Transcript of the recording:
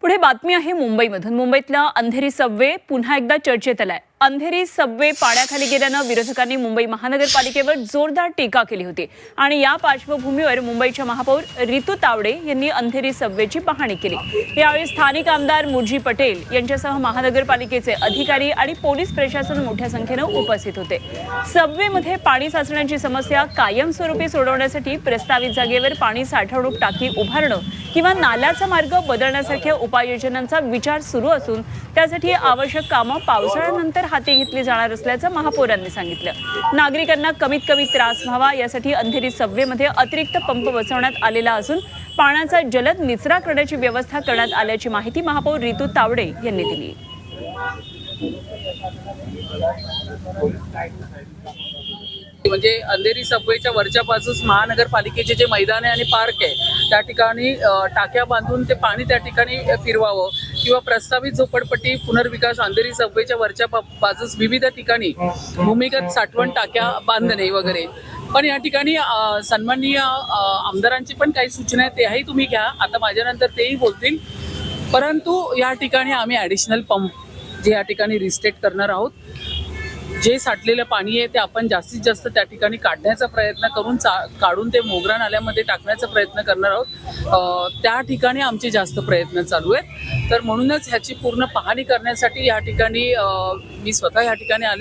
पुढे बातमी आहे मुंबईमधून। मुंबईतला अंधेरी सबवे पुन्हा एकदा चर्चेत आलाय। अंधेरी सबवे पाण्याखाली गेल्यानं विरोधकांनी मुंबई महानगरपालिकेवर जोरदार टीका केली होती आणि या पार्श्वभूमीवर मुंबईच्या महापौर रितू तावडे यांनी अंधेरी सबवेची पाहणी केली। यावेळी स्थानिक आमदार मुरजी पटेल यांच्यासह महानगरपालिकेचे अधिकारी आणि पोलीस प्रशासन मोठ्या संख्येने उपस्थित होते। सबवेमध्ये पाणी साचण्याची समस्या कायमस्वरूपी सोडवण्यासाठी प्रस्तावित जागेवर पाणी साठवणूक टाकी उभारणं किंवा नाल्याचा मार्ग बदलण्यासारख्या उपाययोजनांचा विचार सुरू असून त्यासाठी आवश्यक कामं पावसाळ्यानंतर हाती घेतली जाणार असल्याचं महापौरांनी सांगितलं। नागरिकांना कमीत कमी त्रास व्हावा यासाठी अंधेरी सबवेमध्ये अतिरिक्त पंप बसवण्यात आलेला असून पाण्याचा जलद निचरा करण्याची व्यवस्था करण्यात आल्याची माहिती महापौर रितू तावडे यांनी दिली। म्हणजे अंधेरी सबवेच्या वरच्या बाजूस महानगरपालिकेचे जे मैदान आहे आणि पार्क आहे त्या ठिकाणी टाक्या बांधून ते पाणी त्या ठिकाणी फिरवावं किंवा प्रस्तावित झोपडपट्टी पुनर्विकास अंधेरी सबवेच्या वरच्या बाजूस विविध ठिकाणी भूमिगत साठवण टाक्या बांधणे वगैरे। पण या ठिकाणी सन्माननीय आमदारांची पण काही सूचना आहेत, तेही तुम्ही घ्या, आता माझ्यानंतर तेही बोलतील। परंतु या ठिकाणी आम्ही ॲडिशनल पंप जे या ठिकाणी रिस्टेट करणार आहोत, जे साठलेलं पाणी आहे ते आपण जास्तीत जास्त त्या ठिकाणी काढण्याचा प्रयत्न करून काढून ते मोगरा नाल्यामध्ये टाकण्याचा प्रयत्न करणार आहोत। त्या ठिकाणी आमचे जास्त प्रयत्न चालू आहेत। तर म्हणूनच ह्याची पूर्ण पाहणी करण्यासाठी या ठिकाणी मी स्वतः या ठिकाणी आले।